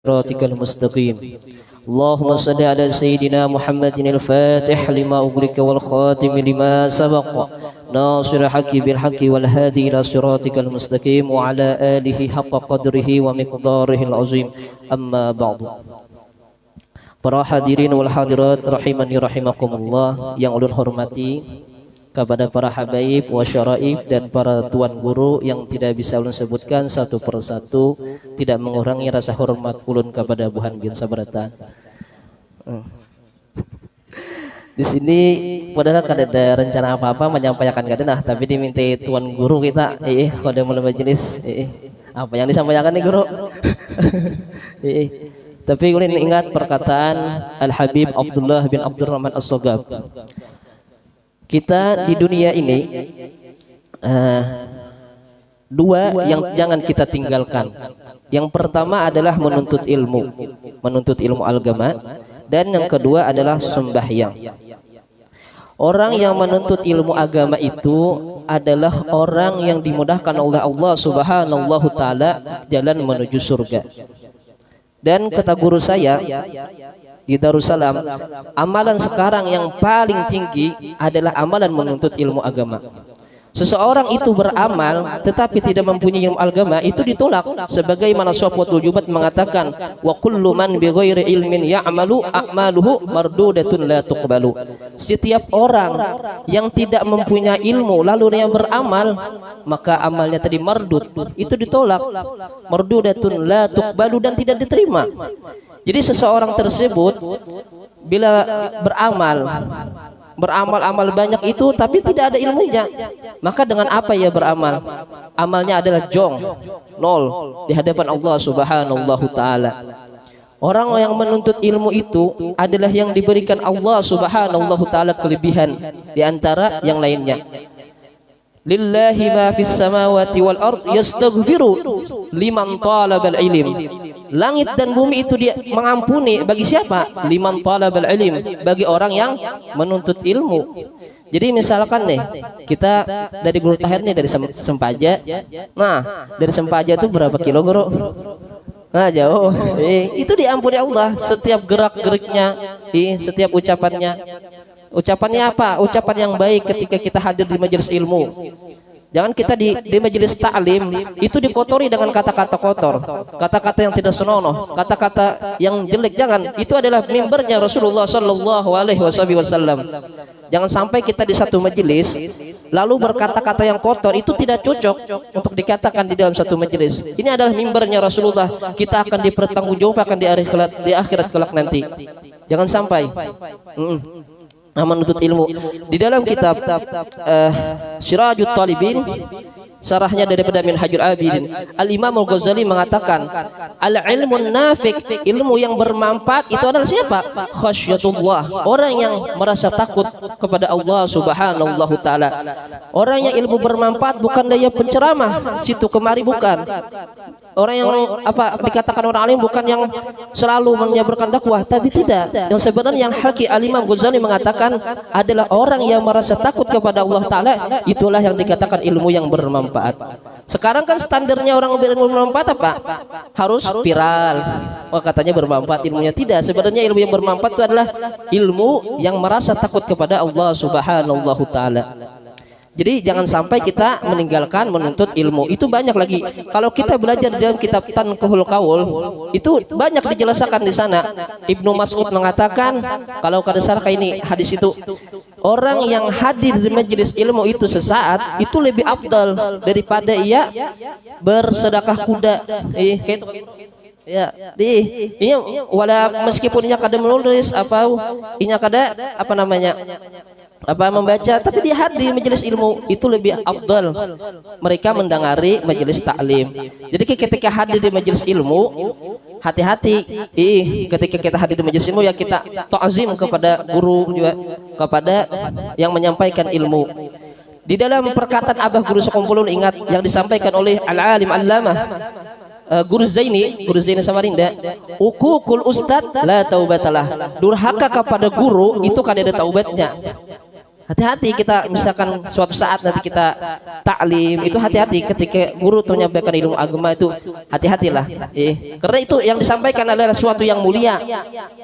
صراطك المستقيم اللهم صل على سيدنا محمد الفاتح لما أغلق والخاتم لما سبق ناصر الحق بالحق والهادي إلى صراطك المستقيم وعلى آله حق قدره ومقداره العظيم أما بعد. Para hadirin wal hadirat rahimani rahimakumullah, yang ulun hormati, kepada para habaib wa syaraif dan para tuan guru yang tidak bisa ulun sebutkan satu persatu, tidak mengurangi rasa hormat ulun kepada Buhan bin Sabrata. Di sini padahal kada ada rencana apa-apa menyampaikan kada nah, tapi diminta tuan guru kita, qadamul majelis, apa yang disampaikan nih guru? Tapi ulun ingat perkataan Al-Habib Abdullah bin Abdurrahman As-Sogab. Kita di dunia ini dua yang jangan kita tinggalkan. Yang pertama adalah menuntut ilmu agama, dan yang kedua adalah sembahyang. Orang yang menuntut ilmu agama itu adalah orang yang dimudahkan oleh Allah Subhanahu wa taala jalan menuju surga. Dan kata guru saya di Darussalam, amalan sekarang yang paling tinggi adalah amalan menuntut ilmu agama. Seseorang itu beramal tetapi tidak mempunyai ilmu agama, itu ditolak. Sebagaimana Syafi'ul Jubat mengatakan, wa kullu man bighairi ilmin ya'malu a'maluhu mardudatun la tuqbalu. Setiap orang yang tidak mempunyai ilmu lalu dia beramal, maka amalnya tadi mardud, itu ditolak. Mardudatun la tuqbalu, dan tidak diterima. Jadi seseorang tersebut bila beramal banyak itu tapi tidak ada ilmunya, maka dengan apa ia beramal? Amalnya adalah nol di hadapan Allah Subhanahu wa taala. Orang yang menuntut ilmu itu adalah yang diberikan Allah Subhanahu wa taala kelebihan di antara yang lainnya. Lillahi ma fis samawati wal ard yastaghfiru liman talabal ilm. Langit dan bumi itu dia mengampuni bagi siapa? Liman talabal ilm, bagi orang yang menuntut ilmu. Jadi misalkan nih, kita dari Guru Tahir nih dari Sempaja. Nah, dari Sempaja itu berapa kilo, Guru? Nah, jauh. Itu diampuni Allah setiap gerak-geriknya, setiap ucapannya. Ucapannya apa? Ucapan yang baik ketika kita hadir di majelis ilmu. Jangan kita di majelis ta'lim itu dikotori dengan kata-kata kotor, kata-kata yang tidak senonoh, kata-kata yang jelek. Jangan. Itu adalah mimbarnya Rasulullah sallallahu alaihi wasallam. Jangan sampai kita di satu majelis lalu berkata-kata yang kotor, itu tidak cocok untuk dikatakan di dalam satu majelis. Ini adalah mimbarnya Rasulullah. Kita akan dipertanggungjawabkan di akhirat kelak nanti. Jangan sampai. Menuntut ilmu. Di dalam kitab Sirajut Talibin, sarahnya daripada Minhajul Abidin, Al-Imam Al-Ghazali mengatakan, al-ilmun nafiq, ilmu yang bermanfaat itu adalah siapa? Khasyatullah, orang yang merasa takut kepada Allah Subhanahu wa taala. Orang yang ilmu bermanfaat bukan daya penceramah situ kemari, bukan. Orang yang dikatakan orang alim bukan yang selalu menyebarkan dakwah, tapi tidak. Yang sebenarnya yang hakiki Al-Imam Ghazali mengatakan adalah orang yang merasa takut kepada Allah taala, itulah yang dikatakan ilmu yang bermanfaat. Sekarang kan standarnya orang berilmu bermanfaat apa? Harus viral. Oh, katanya bermanfaat ilmunya. Tidak, sebenarnya ilmu yang bermanfaat itu adalah ilmu yang merasa takut kepada Allah Subhanahu wa taala. Jadi jangan sampai kita meninggalkan menuntut ilmu. Itu banyak lagi. Kalau kita belajar di dalam kitab Tanqihul Qaul, itu banyak dijelaskan di sana. Ibnu Mas'ud mengatakan, kalau kada salah ini hadis itu, orang yang hadir di majelis ilmu itu sesaat itu lebih afdal daripada ia bersedekah kuda. Ya, ini wala meskipun inya kada menulis membaca, tapi dia hadir di majelis ilmu itu lebih afdal mereka mendengari majelis taklim. Jadi ketika hadir di majelis ilmu, hati-hati. Ketika kita hadir di majelis ilmu, ya kita ta'zim kepada guru juga, kepada yang menyampaikan ilmu. Di dalam perkataan Abah Guru Sekumpulun, ingat yang disampaikan oleh Al-Alim Allamah Guru Zaini Samarinda, ukukul ustad la taubatalah, durhaka kepada guru itu kada ada taubatnya. Hati-hati kita misalkan suatu saat nanti kita taklim itu hati-hati ketika guru menyampaikan ilmu agama itu hati-hatilah. Karena itu yang disampaikan adalah sesuatu yang mulia.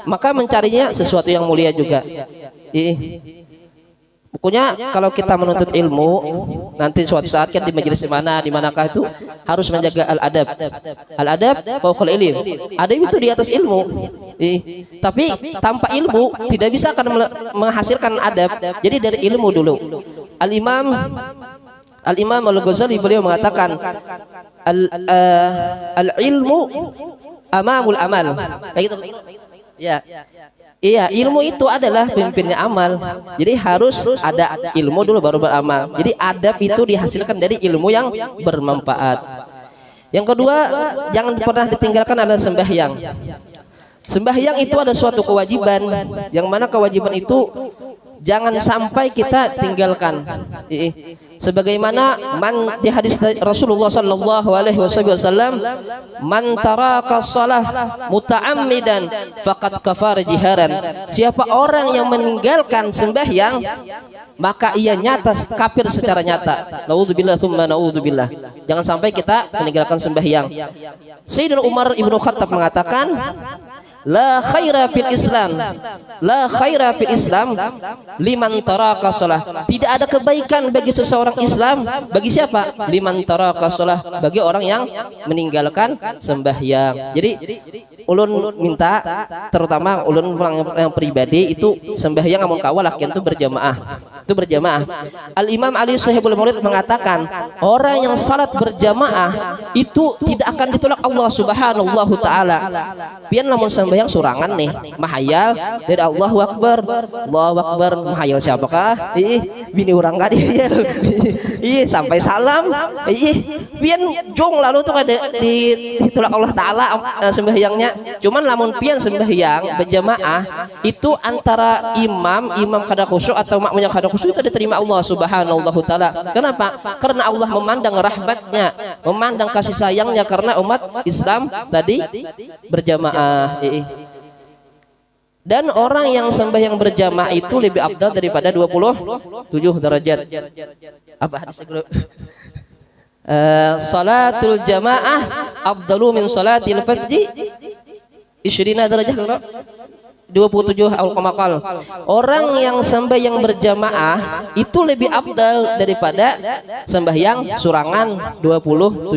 Maka mencarinya sesuatu yang mulia juga. Pokoknya kalau kita menuntut ilmu nanti suatu saat kan di majelis di manakah itu harus menjaga al-adab. Al-adab fauqal ilm. Adab itu di atas ilmu. Tapi tanpa ilmu tidak bisa akan menghasilkan adab. Jadi dari ilmu dulu. Al-Imam Al-Ghazali beliau mengatakan al-ilmu amamul amal. Kayak gitu. Ya. Iya, ilmu itu adalah pemimpinnya amal. Jadi harus ada ilmu dulu baru beramal. Jadi adab itu dihasilkan dari ilmu yang bermanfaat. Yang kedua, jangan pernah ditinggalkan adalah sembahyang. Sembahyang itu ada suatu kewajiban, yang mana kewajiban itu jangan sampai kita tinggalkan. Sebagaimana di hadis Rasulullah sallallahu alaihi wasallam, man taraka shalah muta'ammidan faqad kafara jiharan. Siapa orang yang meninggalkan sembahyang maka ia nyata kafir secara nyata. Naudzubillah tsumma naudzubillah. Jangan sampai kita meninggalkan sembahyang. Sayyidina Umar Ibnu Khattab mengatakan, la khaira fil Islam, la khaira fil Islam liman taraka shalah. Tidak ada kebaikan bagi seseorang Islam, bagi siapa? Liman taraka shalah, bagi orang yang meninggalkan sembahyang. Jadi ulun minta, terutama ulun yang pribadi itu sembahyang amun kawal akhir itu berjamaah. Itu berjamaah. Al Imam Ali Sahibul Maulid mengatakan, orang yang salat berjamaah itu tidak akan ditolak Allah Subhanahu taala. Pian lamun sembahyang surangan nih, mahayal dari Allahu Akbar, Allahu Akbar, mahayal siapakah? Bini orang kan sampai salam, pian jong lalu tuh ada ditolak Allah taala sembahyangnya. Cuman lamun pian sembahyang berjamaah itu antara imam kada khusyuk atau makmumnya kada khusyuk itu diterima Allah Subhanahu taala. Kenapa? Karena Allah memandang rahmatnya, memandang kasih sayangnya karena umat Islam tadi berjamaah. Dan orang yang sembahyang berjamaah itu lebih afdal daripada 27 derajat. Apa hadisnya? Salatul jamaah afdalu min salatil fardhi 20 derajat. 27 al-qamakal. Orang yang sembahyang berjamaah itu lebih afdal daripada sembahyang surangan 27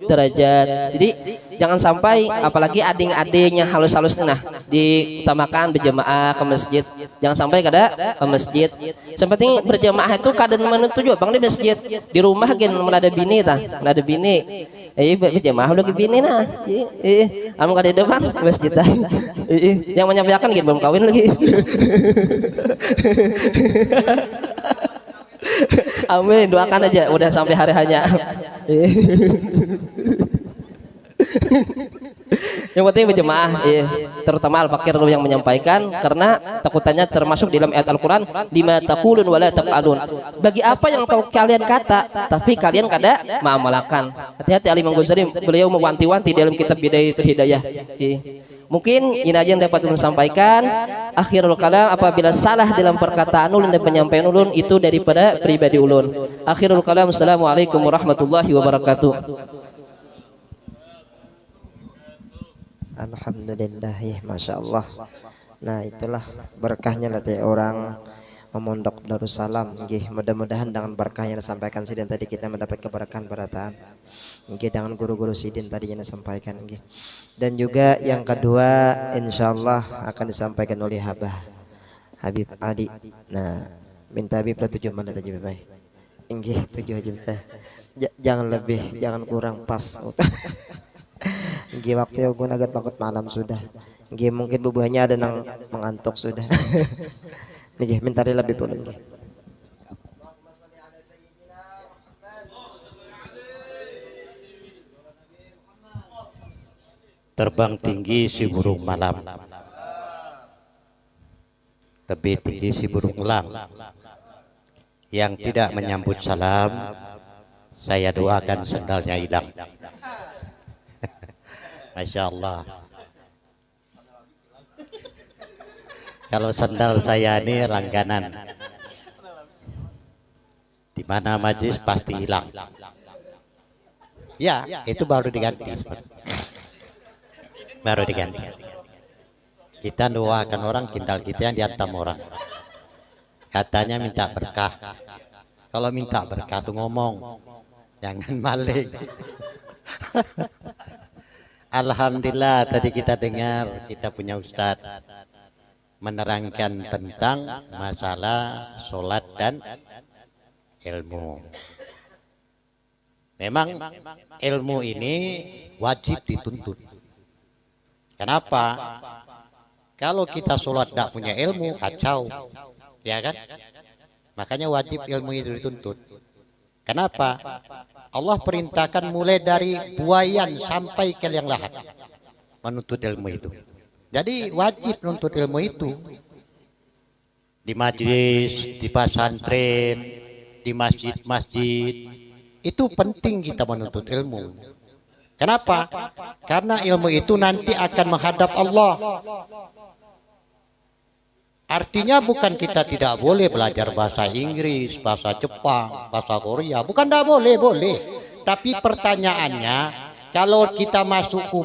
derajat. Jadi jangan sampai apalagi ading-adingnya halus-halus nah diutamakan berjamaah ke masjid. Jangan sampai kada ke masjid. Seperti berjamaah itu kadang menuju bang di masjid. Di rumah gen ada bini tah, ada bini. Berjamaah udah ke bini nah. Anu kada ada bang masjid tah. Yang menyampaikan gitu belum kawin lagi. Amin, doakan aja udah sampai hari hanya. Yang penting berjemaah, terutama al-fakir yang menyampaikan, karena takutannya termasuk dalam ayat Al-Quran, lima taqulun wala taf'alun. Bagi apa yang kalian kata, tapi kalian kada mengamalkan. Hati-hati Al-Imam Ghazali beliau mewanti-wanti dalam kitab Bidayatul Hidayah. Mungkin ini aja yang dapat ulun sampaikan. Akhirul kalam, apabila salah dalam perkataan ulun dan penyampaian ulun itu daripada pribadi ulun. Akhirul kalam, assalamualaikum warahmatullahi wabarakatuh. Alhamdulillah, ya, masya Allah. Nah itulah berkahnya latih orang memondok Darussalam. Mudah-mudahan dengan berkah yang disampaikan sidin tadi kita mendapat keberkahan berataan. Dengan guru-guru sidin tadi yang disampaikan. Dan juga yang kedua, insya Allah akan disampaikan oleh Habib Ali. Nah, minta Habib 7 mana tadi baik. 7 aja. Jangan lebih, jangan kurang pas. Waktu aku agak takut malam sudah. Mungkin bubuhnya ada yang mengantuk sudah. Nih, minta lebih pun. Terbang tinggi si burung malam, tebih tinggi si burung elang. Yang tidak menyambut salam, saya doakan sendalnya hilang. Masya Allah. Kalau sendal saya ini langganan, Di mana majlis pasti hilang. Ya, itu baru diganti. Baru diganti. Kita doakan orang, kindal kita yang diantam orang. Katanya minta berkah. Kalau minta berkah tuh ngomong, jangan maling. Alhamdulillah tadi kita dengar, kita punya ustadz menerangkan tentang masalah sholat dan ilmu. Memang ilmu ini wajib dituntut. Kenapa? Kalau kita sholat tidak punya ilmu, kacau, ya kan? Makanya wajib ilmu itu dituntut. Kenapa? Allah perintahkan mulai dari buayan sampai ke liang lahat menuntut ilmu itu. Jadi wajib menuntut ilmu itu. Di majlis, di pesantren, di masjid-masjid, itu penting kita menuntut ilmu. Kenapa? Karena ilmu itu nanti akan menghadap Allah. Artinya bukan kita tidak boleh belajar bahasa Inggris, bahasa Jepang, bahasa Korea. Bukan tidak boleh, boleh. Tapi pertanyaannya, kalau kita masuk